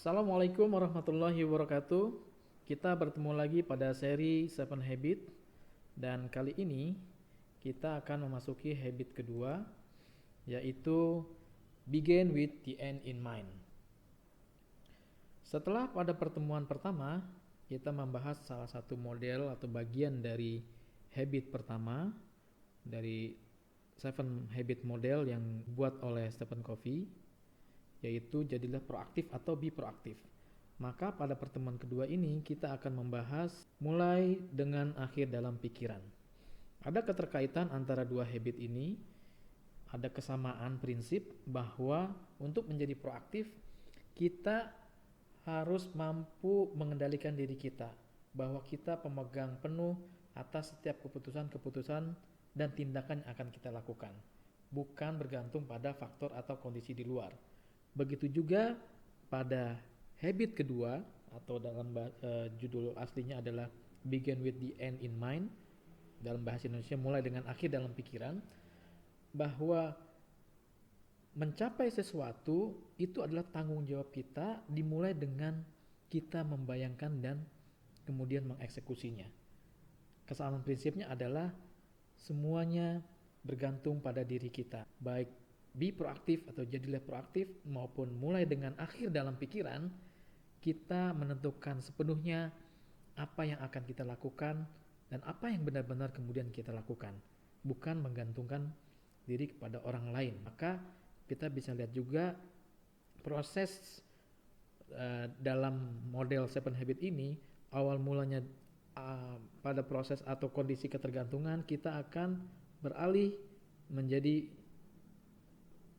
Assalamualaikum warahmatullahi wabarakatuh. Kita bertemu lagi pada seri Seven Habit dan kali ini kita akan memasuki habit kedua, yaitu begin with the end in mind. Setelah pada pertemuan pertama kita membahas salah satu model atau bagian dari habit pertama dari Seven Habit model yang dibuat oleh Stephen Covey, yaitu jadilah proaktif atau be proaktif. Maka pada pertemuan kedua ini kita akan membahas mulai dengan akhir dalam pikiran. Ada keterkaitan antara dua habit ini, ada kesamaan prinsip bahwa untuk menjadi proaktif kita harus mampu mengendalikan diri kita, bahwa kita pemegang penuh atas setiap keputusan-keputusan dan tindakan yang akan kita lakukan, bukan bergantung pada faktor atau kondisi di luar. Begitu juga pada habit kedua atau dalam judul aslinya adalah begin with the end in mind, dalam bahasa Indonesia mulai dengan akhir dalam pikiran, bahwa mencapai sesuatu itu adalah tanggung jawab kita, dimulai dengan kita membayangkan dan kemudian mengeksekusinya. Kesamaan prinsipnya adalah semuanya bergantung pada diri kita, baik be proaktif atau jadilah proaktif maupun mulai dengan akhir dalam pikiran, kita menentukan sepenuhnya apa yang akan kita lakukan dan apa yang benar-benar kemudian kita lakukan, bukan menggantungkan diri kepada orang lain. Maka kita bisa lihat juga proses dalam model Seven Habit ini, awal mulanya pada proses atau kondisi ketergantungan, kita akan beralih menjadi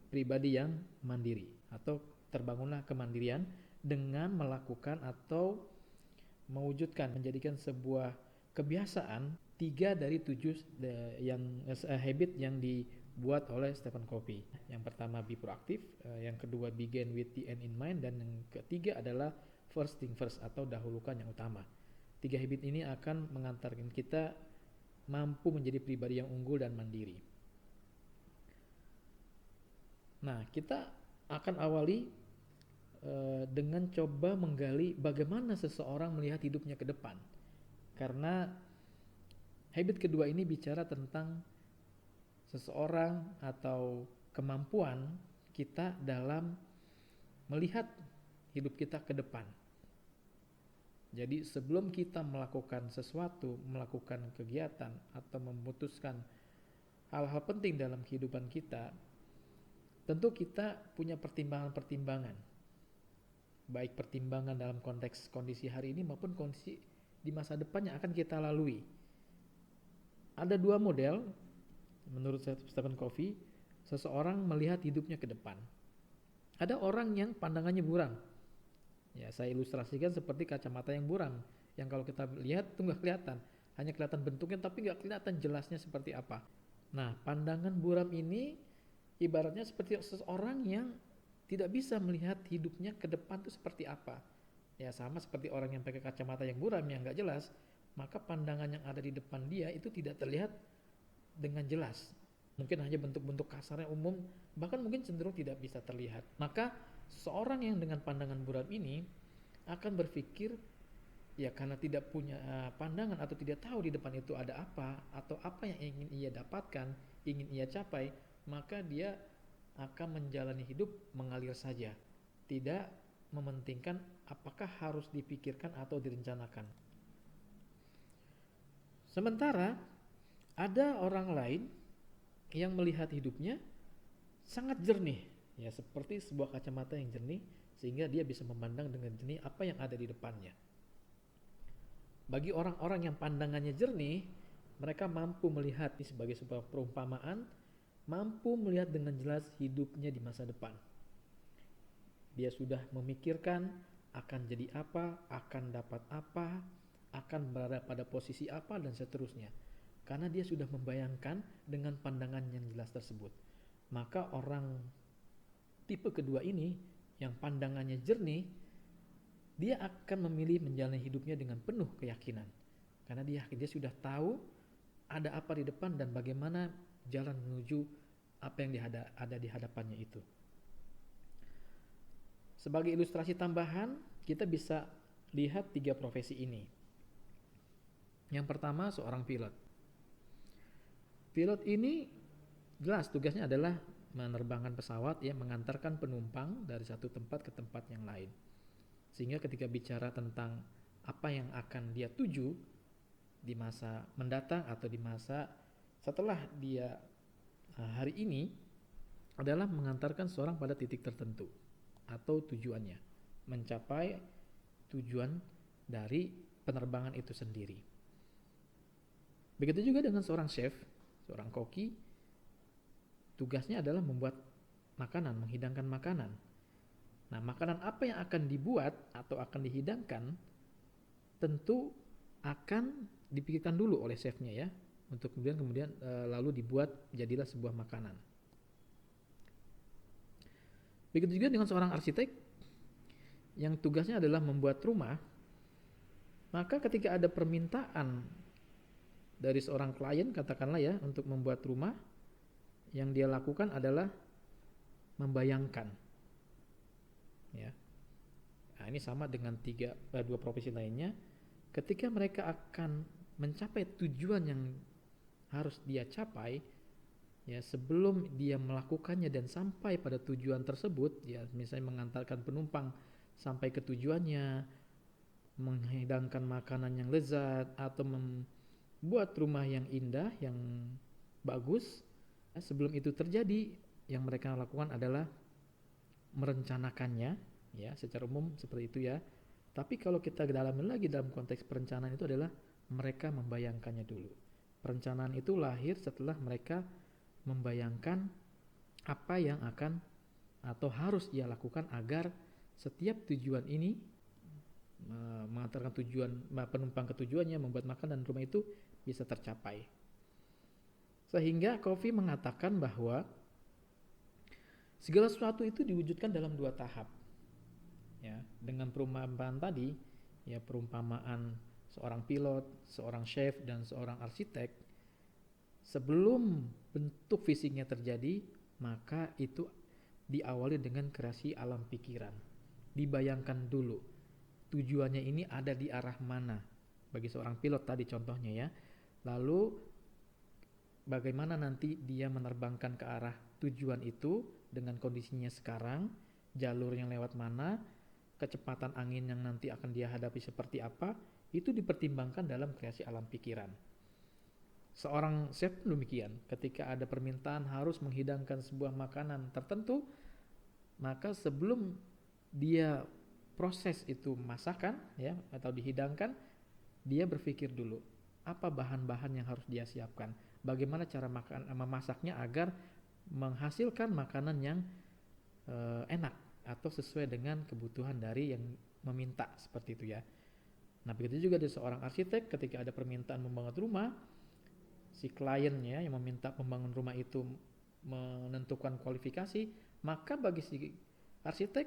pribadi yang mandiri atau terbangunlah kemandirian dengan melakukan atau mewujudkan, menjadikan sebuah kebiasaan 3 dari 7 habit yang dibuat oleh Stephen Covey. Yang pertama be proaktif, yang kedua begin with the end in mind, dan yang ketiga adalah first thing first atau dahulukan yang utama. 3 habit ini akan mengantarkan kita mampu menjadi pribadi yang unggul dan mandiri. Nah, kita akan awali dengan coba menggali bagaimana seseorang melihat hidupnya ke depan. Karena habit kedua ini bicara tentang seseorang atau kemampuan kita dalam melihat hidup kita ke depan. Jadi sebelum kita melakukan sesuatu, melakukan kegiatan atau memutuskan hal-hal penting dalam kehidupan kita, tentu kita punya pertimbangan-pertimbangan, baik pertimbangan dalam konteks kondisi hari ini maupun kondisi di masa depan yang akan kita lalui. Ada 2 model menurut Stephen Covey seseorang melihat hidupnya ke depan. Ada orang yang pandangannya buram. Ya, saya ilustrasikan seperti kacamata yang buram, yang kalau kita lihat itu nggak kelihatan, hanya kelihatan bentuknya tapi nggak kelihatan jelasnya seperti apa. Nah, pandangan buram ini ibaratnya seperti seseorang yang tidak bisa melihat hidupnya ke depan itu seperti apa. Ya, sama seperti orang yang pakai kacamata yang buram yang nggak jelas, maka pandangan yang ada di depan dia itu tidak terlihat dengan jelas. Mungkin hanya bentuk-bentuk kasarnya umum, bahkan mungkin cenderung tidak bisa terlihat. Maka seorang yang dengan pandangan buram ini akan berpikir, ya karena tidak punya pandangan atau tidak tahu di depan itu ada apa atau apa yang ingin ia dapatkan, ingin ia capai, maka dia akan menjalani hidup mengalir saja, tidak mementingkan apakah harus dipikirkan atau direncanakan. Sementara ada orang lain yang melihat hidupnya sangat jernih, ya seperti sebuah kacamata yang jernih, sehingga dia bisa memandang dengan jernih apa yang ada di depannya. Bagi orang-orang yang pandangannya jernih, mereka mampu melihat ini sebagai sebuah perumpamaan, mampu melihat dengan jelas hidupnya di masa depan. Dia sudah memikirkan akan jadi apa, akan dapat apa, akan berada pada posisi apa, dan seterusnya. Karena dia sudah membayangkan dengan pandangan yang jelas tersebut. Maka orang tipe kedua ini yang pandangannya jernih, dia akan memilih menjalani hidupnya dengan penuh keyakinan. Karena dia sudah tahu ada apa di depan dan bagaimana jalan menuju apa yang ada di hadapannya itu. Sebagai ilustrasi tambahan, kita bisa lihat 3 profesi ini. Yang pertama, seorang pilot. Pilot ini jelas tugasnya adalah menerbangkan pesawat, ya, mengantarkan penumpang dari satu tempat ke tempat yang lain. Sehingga ketika bicara tentang apa yang akan dia tuju di masa mendatang atau di masa setelah dia hari ini, adalah mengantarkan seorang pada titik tertentu atau tujuannya, mencapai tujuan dari penerbangan itu sendiri. Begitu juga dengan seorang chef, seorang koki, tugasnya adalah membuat makanan, menghidangkan makanan. Nah, makanan apa yang akan dibuat atau akan dihidangkan tentu akan dipikirkan dulu oleh chefnya, ya, untuk kemudian lalu dibuat jadilah sebuah makanan. Begitu juga dengan seorang arsitek yang tugasnya adalah membuat rumah. Maka ketika ada permintaan dari seorang klien, katakanlah, ya, untuk membuat rumah, yang dia lakukan adalah membayangkan, ya. Nah, ini sama dengan 2 profesi lainnya. Ketika mereka akan mencapai tujuan yang harus dia capai, ya, sebelum dia melakukannya dan sampai pada tujuan tersebut, ya, misalnya mengantarkan penumpang sampai ke tujuannya, menghidangkan makanan yang lezat, atau membuat rumah yang indah, yang bagus, ya, sebelum itu terjadi, yang mereka lakukan adalah merencanakannya, ya, secara umum seperti itu, ya. Tapi kalau kita dalami lagi dalam konteks perencanaan, itu adalah mereka membayangkannya dulu. Perencanaan itu lahir setelah mereka membayangkan apa yang akan atau harus ia lakukan agar setiap tujuan ini, mengantarkan penumpang ke tujuannya, membuat makanan dan rumah itu bisa tercapai. Sehingga Covey mengatakan bahwa segala sesuatu itu diwujudkan dalam 2 tahap. Ya, dengan perumpamaan tadi, ya, perumpamaan seorang pilot, seorang chef, dan seorang arsitek, sebelum bentuk fisiknya terjadi, maka itu diawali dengan kreasi alam pikiran. Dibayangkan dulu tujuannya ini ada di arah mana. Bagi seorang pilot tadi contohnya, ya. Lalu bagaimana nanti dia menerbangkan ke arah tujuan itu dengan kondisinya sekarang, jalur yang lewat mana, kecepatan angin yang nanti akan dia hadapi seperti apa, itu dipertimbangkan dalam kreasi alam pikiran. Seorang chef demikian, ketika ada permintaan harus menghidangkan sebuah makanan tertentu, maka sebelum dia proses itu masakan, ya, atau dihidangkan, dia berpikir dulu apa bahan-bahan yang harus dia siapkan, bagaimana cara memasaknya agar menghasilkan makanan yang enak atau sesuai dengan kebutuhan dari yang meminta, seperti itu, ya. Nah, begitu juga dari seorang arsitek, ketika ada permintaan membangun rumah, si kliennya yang meminta membangun rumah itu menentukan kualifikasi, maka bagi si arsitek,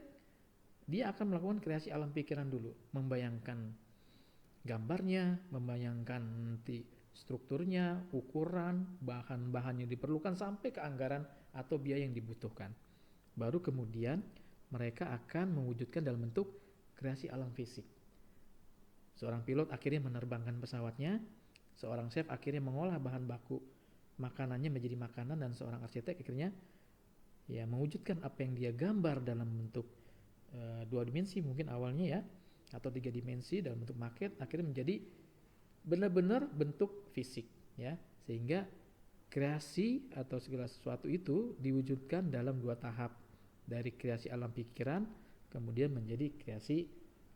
dia akan melakukan kreasi alam pikiran dulu, membayangkan gambarnya, membayangkan nanti strukturnya, ukuran, bahan-bahan yang diperlukan, sampai ke anggaran atau biaya yang dibutuhkan. Baru kemudian mereka akan mewujudkan dalam bentuk kreasi alam fisik. Seorang pilot akhirnya menerbangkan pesawatnya, seorang chef akhirnya mengolah bahan baku makanannya menjadi makanan, dan seorang arsitek akhirnya, ya, mewujudkan apa yang dia gambar dalam bentuk 2 dimensi mungkin awalnya, ya, atau 3 dimensi dalam bentuk maket, akhirnya menjadi benar-benar bentuk fisik, ya. Sehingga kreasi atau segala sesuatu itu diwujudkan dalam 2 tahap, dari kreasi alam pikiran kemudian menjadi kreasi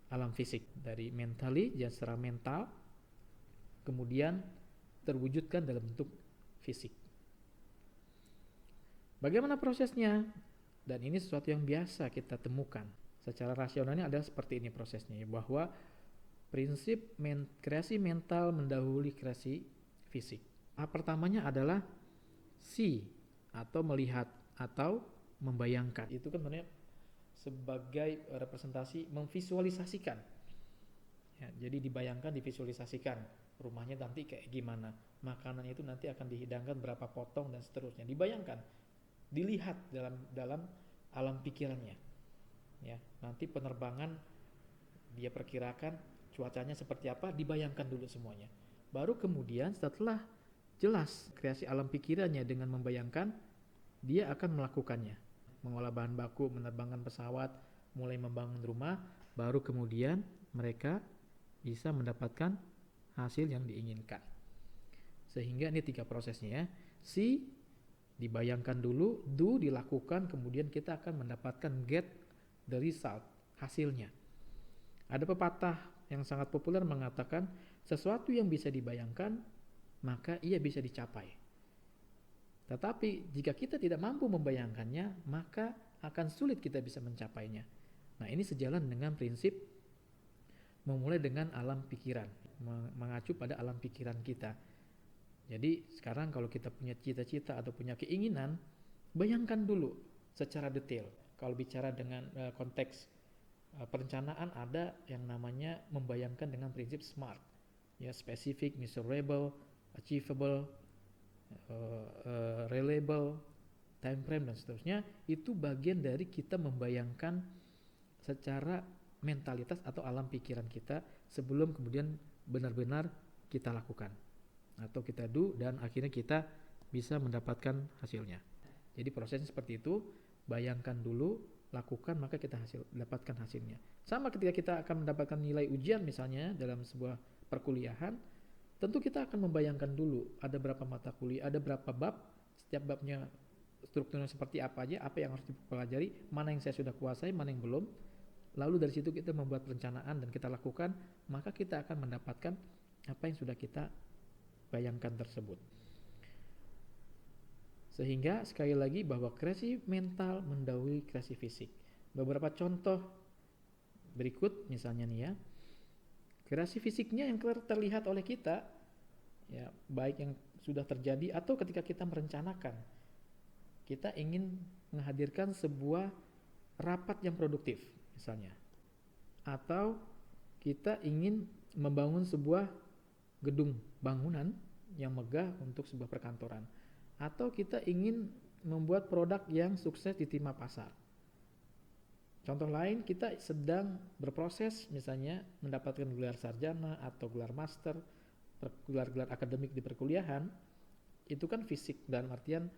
alam fisik, dari mentally, ya, secara mental, kemudian terwujudkan dalam bentuk fisik. Bagaimana prosesnya? Dan ini sesuatu yang biasa kita temukan. Secara rasionalnya adalah seperti ini prosesnya, bahwa prinsip kreasi mental mendahului kreasi fisik. Tahap pertamanya adalah see atau melihat atau membayangkan. Itu kan sebenarnya sebagai representasi, memvisualisasikan, ya, jadi dibayangkan, divisualisasikan rumahnya nanti kayak gimana, makanan itu nanti akan dihidangkan berapa potong dan seterusnya, dibayangkan, dilihat dalam alam pikirannya. ya. Nanti penerbangan dia perkirakan cuacanya seperti apa, dibayangkan dulu semuanya. Baru kemudian setelah jelas kreasi alam pikirannya dengan membayangkan, dia akan melakukannya. Mengolah bahan baku, menerbangkan pesawat, mulai membangun rumah, baru kemudian mereka bisa mendapatkan hasil yang diinginkan. Sehingga ini 3 prosesnya ya. See, dibayangkan dulu, do, dilakukan, kemudian kita akan mendapatkan get the result, hasilnya. Ada pepatah yang sangat populer mengatakan, sesuatu yang bisa dibayangkan, maka ia bisa dicapai. Tetapi jika kita tidak mampu membayangkannya, maka akan sulit kita bisa mencapainya. Nah, ini sejalan dengan prinsip memulai dengan alam pikiran, mengacu pada alam pikiran kita. Jadi sekarang kalau kita punya cita-cita atau punya keinginan, bayangkan dulu secara detail. Kalau bicara dengan konteks perencanaan, ada yang namanya membayangkan dengan prinsip SMART, ya, specific, measurable, achievable, reliable, time frame dan seterusnya. Itu bagian dari kita membayangkan secara mentalitas atau alam pikiran kita sebelum kemudian benar-benar kita lakukan atau kita do, dan akhirnya kita bisa mendapatkan hasilnya. Jadi prosesnya seperti itu, bayangkan dulu, lakukan, maka kita dapatkan hasilnya. Sama ketika kita akan mendapatkan nilai ujian misalnya dalam sebuah perkuliahan, tentu kita akan membayangkan dulu ada berapa mata kuliah, ada berapa bab, setiap babnya strukturnya seperti apa aja, apa yang harus dipelajari, mana yang saya sudah kuasai, mana yang belum. Lalu dari situ kita membuat perencanaan dan kita lakukan, maka kita akan mendapatkan apa yang sudah kita bayangkan tersebut. Sehingga sekali lagi bahwa kreasi mental mendahului kreasi fisik. Beberapa contoh berikut misalnya nih ya. Kreasi fisiknya yang terlihat oleh kita, ya, baik yang sudah terjadi atau ketika kita merencanakan. Kita ingin menghadirkan sebuah rapat yang produktif misalnya. Atau kita ingin membangun sebuah gedung bangunan yang megah untuk sebuah perkantoran, atau kita ingin membuat produk yang sukses diterima pasar. Contoh lain, kita sedang berproses misalnya mendapatkan gelar sarjana atau gelar master, gelar-gelar akademik di perkuliahan. Itu kan fisik, dalam artian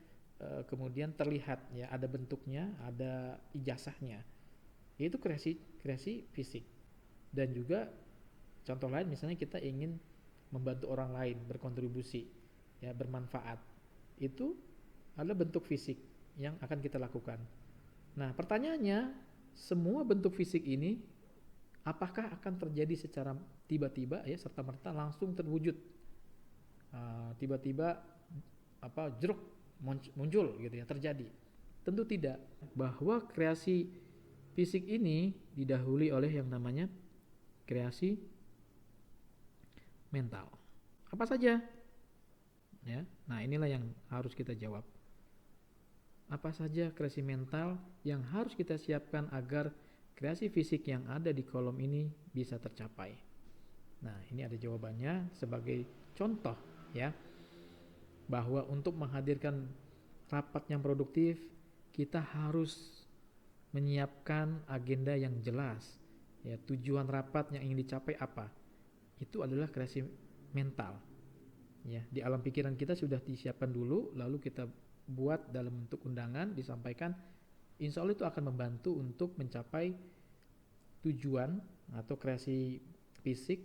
kemudian terlihat ya, ada bentuknya, ada ijazahnya. Itu kreasi fisik. Dan juga contoh lain misalnya kita ingin membantu orang lain, berkontribusi, ya, bermanfaat. Itu adalah bentuk fisik yang akan kita lakukan. Nah, pertanyaannya, semua bentuk fisik ini apakah akan terjadi secara tiba-tiba ya, serta-merta langsung terwujud? Tiba-tiba jeruk muncul gitu ya, terjadi? Tentu tidak. Bahwa kreasi fisik ini didahului oleh yang namanya kreasi mental. Apa saja? Ya. Nah, inilah yang harus kita jawab. Apa saja kreasi mental yang harus kita siapkan agar kreasi fisik yang ada di kolom ini bisa tercapai? Nah, ini ada jawabannya sebagai contoh ya. Bahwa untuk menghadirkan rapat yang produktif, kita harus menyiapkan agenda yang jelas. Ya, tujuan rapat yang ingin dicapai apa? Itu adalah kreasi mental. Ya, di alam pikiran kita sudah disiapkan dulu, lalu kita buat dalam bentuk undangan, disampaikan. Insya Allah itu akan membantu untuk mencapai tujuan atau kreasi fisik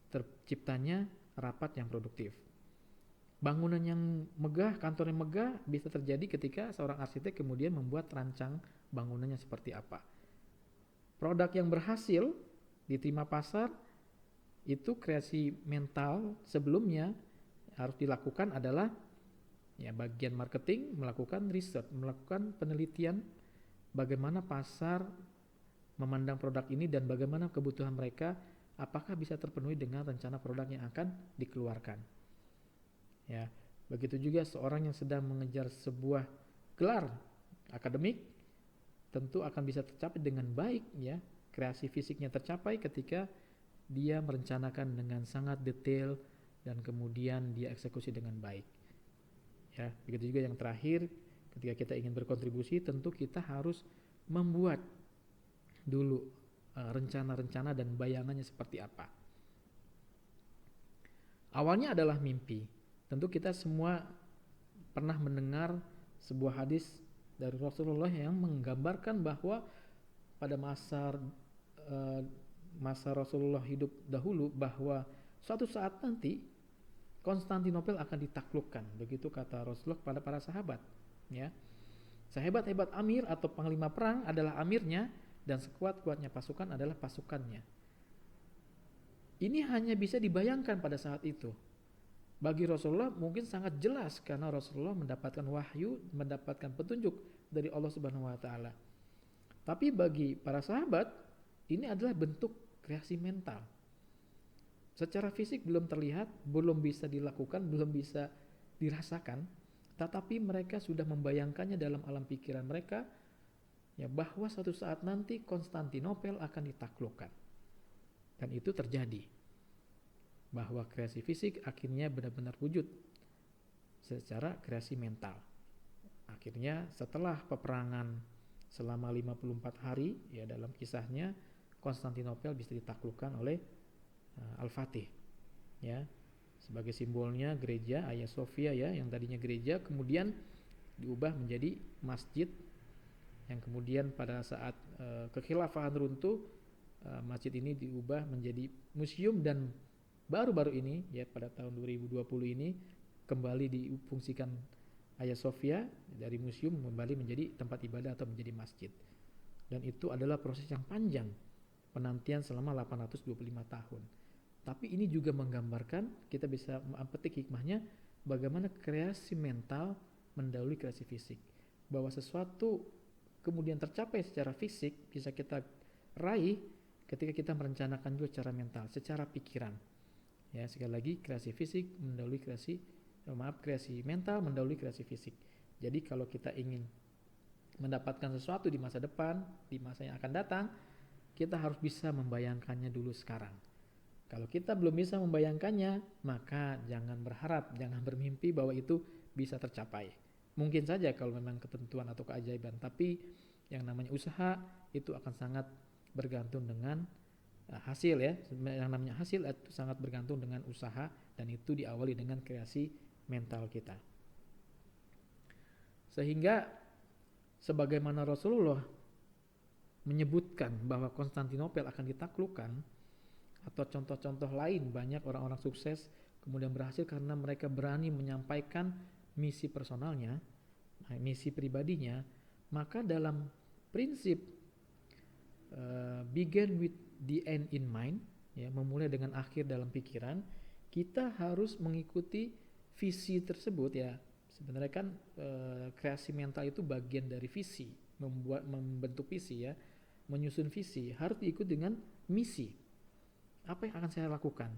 terciptanya rapat yang produktif. Bangunan yang megah, kantor yang megah bisa terjadi ketika seorang arsitek kemudian membuat rancang bangunannya seperti apa. Produk yang berhasil diterima pasar, itu kreasi mental sebelumnya harus dilakukan adalah ya, bagian marketing, melakukan riset, melakukan penelitian bagaimana pasar memandang produk ini dan bagaimana kebutuhan mereka, apakah bisa terpenuhi dengan rencana produk yang akan dikeluarkan. Ya, begitu juga seorang yang sedang mengejar sebuah gelar akademik tentu akan bisa tercapai dengan baik ya. Kreasi fisiknya tercapai ketika dia merencanakan dengan sangat detail dan kemudian dia eksekusi dengan baik. Ya, begitu juga yang terakhir, ketika kita ingin berkontribusi, tentu kita harus membuat dulu rencana-rencana dan bayangannya seperti apa. Awalnya adalah mimpi. Tentu kita semua pernah mendengar sebuah hadis dari Rasulullah yang menggambarkan bahwa pada masa Rasulullah hidup dahulu, bahwa suatu saat nanti Konstantinopel akan ditaklukkan. Begitu kata Rasulullah kepada para sahabat, ya. Sehebat-hebat amir atau panglima perang adalah amirnya, dan sekuat-kuatnya pasukan adalah pasukannya. Ini hanya bisa dibayangkan pada saat itu. Bagi Rasulullah mungkin sangat jelas karena Rasulullah mendapatkan wahyu, mendapatkan petunjuk dari Allah Subhanahu wa taala. Tapi bagi para sahabat ini adalah bentuk kreasi mental. Secara fisik belum terlihat, belum bisa dilakukan, belum bisa dirasakan, tetapi mereka sudah membayangkannya dalam alam pikiran mereka, ya, bahwa suatu saat nanti Konstantinopel akan ditaklukkan. Dan itu terjadi. Bahwa kreasi fisik akhirnya benar-benar wujud secara kreasi mental. Akhirnya setelah peperangan selama 54 hari, ya, dalam kisahnya Konstantinopel bisa ditaklukkan oleh Al-Fatih, ya. Sebagai simbolnya gereja Hagia Sophia, ya, yang tadinya gereja kemudian diubah menjadi masjid, yang kemudian pada saat kekhilafahan runtuh, masjid ini diubah menjadi museum, dan baru-baru ini, ya, pada tahun 2020 ini kembali difungsikan Hagia Sophia dari museum kembali menjadi tempat ibadah atau menjadi masjid. Dan itu adalah proses yang panjang, penantian selama 825 tahun. Tapi ini juga menggambarkan, kita bisa memetik hikmahnya, bagaimana kreasi mental mendahului kreasi fisik. Bahwa sesuatu kemudian tercapai secara fisik bisa kita raih ketika kita merencanakan juga secara mental, secara pikiran. Ya, sekali lagi, kreasi fisik mendahului kreasi mental mendahului kreasi fisik. Jadi kalau kita ingin mendapatkan sesuatu di masa depan, di masa yang akan datang, kita harus bisa membayangkannya dulu sekarang. Kalau kita belum bisa membayangkannya, maka jangan berharap, jangan bermimpi bahwa itu bisa tercapai. Mungkin saja kalau memang ketentuan atau keajaiban, tapi yang namanya usaha itu akan sangat bergantung dengan hasil, ya. Yang namanya hasil itu sangat bergantung dengan usaha, dan itu diawali dengan kreasi mental kita. Sehingga sebagaimana Rasulullah menyebutkan bahwa Konstantinopel akan ditaklukkan, atau contoh-contoh lain, banyak orang-orang sukses kemudian berhasil karena mereka berani menyampaikan misi personalnya, misi pribadinya. Maka dalam prinsip begin with the end in mind, ya, memulai dengan akhir dalam pikiran, kita harus mengikuti visi tersebut, ya. Sebenarnya kan kreasi mental itu bagian dari visi, membentuk visi, ya, menyusun visi, harus diikut dengan misi. Apa yang akan saya lakukan?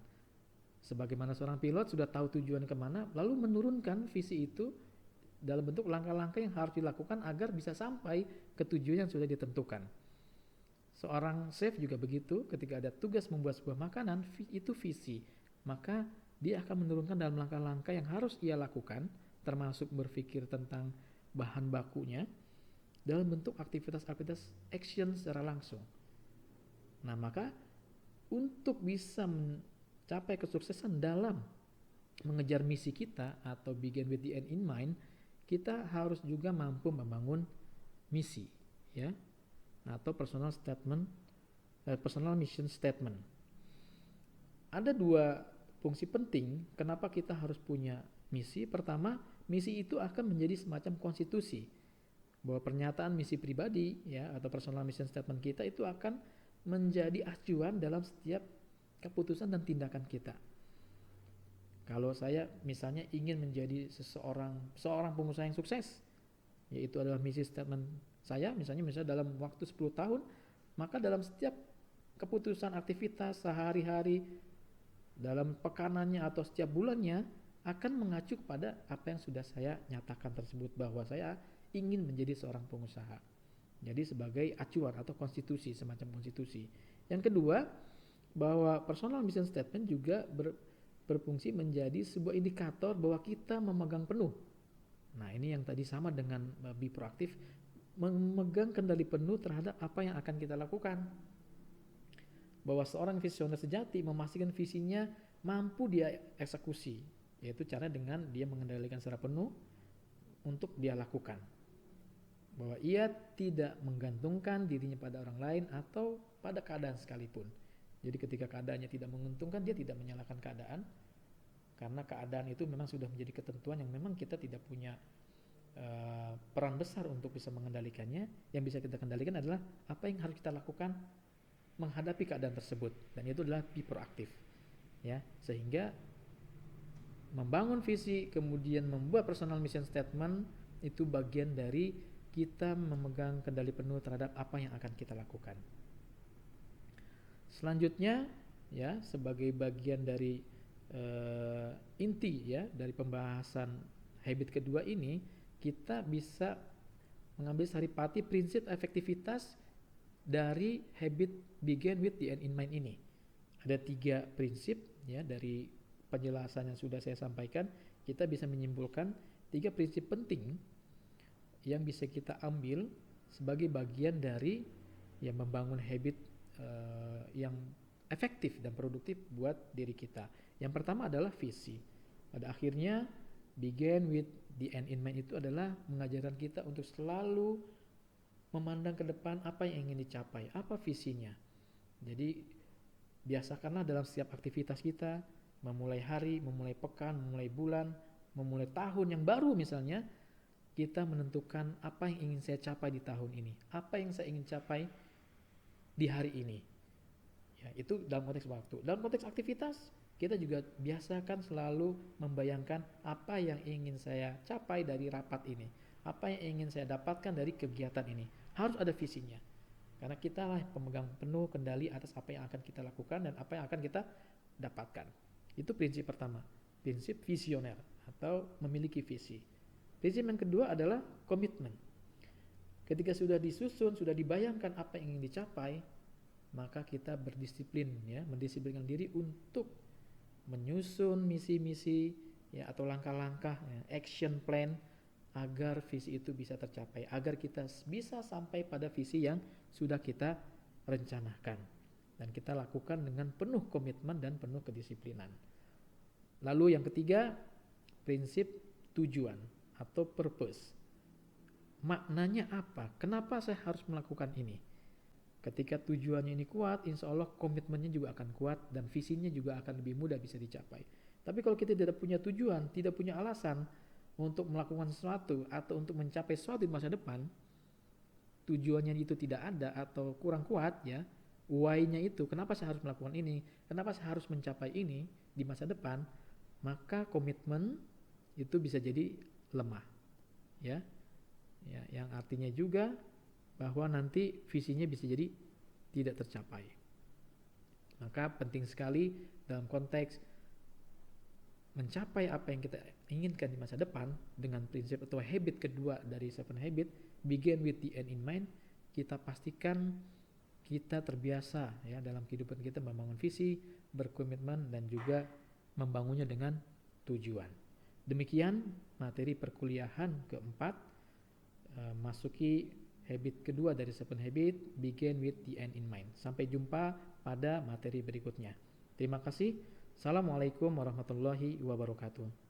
Sebagaimana seorang pilot sudah tahu tujuan kemana, lalu menurunkan visi itu dalam bentuk langkah-langkah yang harus dilakukan agar bisa sampai ke tujuan yang sudah ditentukan. Seorang chef juga begitu, ketika ada tugas membuat sebuah makanan, itu visi, maka dia akan menurunkan dalam langkah-langkah yang harus ia lakukan, termasuk berpikir tentang bahan bakunya, dalam bentuk aktivitas-aktivitas action secara langsung. Nah, maka untuk bisa mencapai kesuksesan dalam mengejar misi kita atau begin with the end in mind, kita harus juga mampu membangun misi, ya, atau personal mission statement. Ada dua fungsi penting kenapa kita harus punya misi. Pertama, misi itu akan menjadi semacam konstitusi, bahwa pernyataan misi pribadi, ya, atau personal mission statement kita itu akan menjadi acuan dalam setiap keputusan dan tindakan kita. Kalau saya misalnya ingin menjadi seorang pengusaha yang sukses, yaitu adalah misi statement saya, misalnya dalam waktu 10 tahun, maka dalam setiap keputusan aktivitas sehari-hari, dalam pekanannya atau setiap bulannya, akan mengacu kepada apa yang sudah saya nyatakan tersebut, bahwa saya ingin menjadi seorang pengusaha. Jadi sebagai acuan atau konstitusi, semacam konstitusi. Yang kedua, bahwa personal mission statement juga berfungsi menjadi sebuah indikator bahwa kita memegang penuh. Nah, ini yang tadi sama dengan be proaktif, memegang kendali penuh terhadap apa yang akan kita lakukan. Bahwa seorang visioner sejati memastikan visinya mampu dia eksekusi, yaitu cara dengan dia mengendalikan secara penuh untuk dia lakukan. Bahwa ia tidak menggantungkan dirinya pada orang lain atau pada keadaan sekalipun. Jadi ketika keadaannya tidak menguntungkan, dia tidak menyalahkan keadaan, karena keadaan itu memang sudah menjadi ketentuan yang memang kita tidak punya peran besar untuk bisa mengendalikannya. Yang bisa kita kendalikan adalah apa yang harus kita lakukan menghadapi keadaan tersebut, dan itu adalah be proaktif, ya. Sehingga membangun visi kemudian membuat personal mission statement itu bagian dari kita memegang kendali penuh terhadap apa yang akan kita lakukan. Selanjutnya, ya, sebagai bagian dari inti, ya, dari pembahasan habit kedua ini, kita bisa mengambil saripati prinsip efektivitas dari habit begin with the end in mind ini. Ada 3 prinsip, ya, dari penjelasan yang sudah saya sampaikan, kita bisa menyimpulkan 3 prinsip penting yang bisa kita ambil sebagai bagian dari yang membangun habit yang efektif dan produktif buat diri kita. Yang pertama adalah visi. Pada akhirnya begin with the end in mind itu adalah mengajarkan kita untuk selalu memandang ke depan apa yang ingin dicapai, apa visinya. Jadi biasakanlah dalam setiap aktivitas kita, memulai hari, memulai pekan, memulai bulan, memulai tahun yang baru misalnya, kita menentukan apa yang ingin saya capai di tahun ini, apa yang saya ingin capai di hari ini. Ya, itu dalam konteks waktu. Dalam konteks aktivitas, kita juga biasakan selalu membayangkan apa yang ingin saya capai dari rapat ini, apa yang ingin saya dapatkan dari kegiatan ini. Harus ada visinya, karena kita lah pemegang penuh kendali atas apa yang akan kita lakukan dan apa yang akan kita dapatkan. Itu prinsip pertama, prinsip visioner atau memiliki visi. Prinsip yang kedua adalah komitmen. Ketika sudah disusun, sudah dibayangkan apa yang ingin dicapai, maka kita berdisiplin, ya, mendisiplinkan diri untuk menyusun misi-misi, ya, atau langkah-langkah, ya, action plan agar visi itu bisa tercapai, agar kita bisa sampai pada visi yang sudah kita rencanakan dan kita lakukan dengan penuh komitmen dan penuh kedisiplinan. Lalu yang ketiga, prinsip tujuan atau purpose. Maknanya apa? Kenapa saya harus melakukan ini? Ketika tujuannya ini kuat, insya Allah komitmennya juga akan kuat dan visinya juga akan lebih mudah bisa dicapai. Tapi kalau kita tidak punya tujuan, tidak punya alasan untuk melakukan sesuatu atau untuk mencapai sesuatu di masa depan, tujuannya itu tidak ada atau kurang kuat, ya, why-nya itu, kenapa saya harus melakukan ini, kenapa saya harus mencapai ini di masa depan, maka komitmen itu bisa jadi lemah, ya, ya, yang artinya juga bahwa nanti visinya bisa jadi tidak tercapai. Maka penting sekali dalam konteks mencapai apa yang kita inginkan di masa depan dengan prinsip atau habit kedua dari 7 habit, begin with the end in mind, kita pastikan kita terbiasa, ya, dalam kehidupan kita membangun visi, berkomitmen dan juga membangunnya dengan tujuan. Demikian materi perkuliahan keempat, masuki habit kedua dari 7 habit, begin with the end in mind. Sampai jumpa pada materi berikutnya. Terima kasih. Assalamualaikum warahmatullahi wabarakatuh.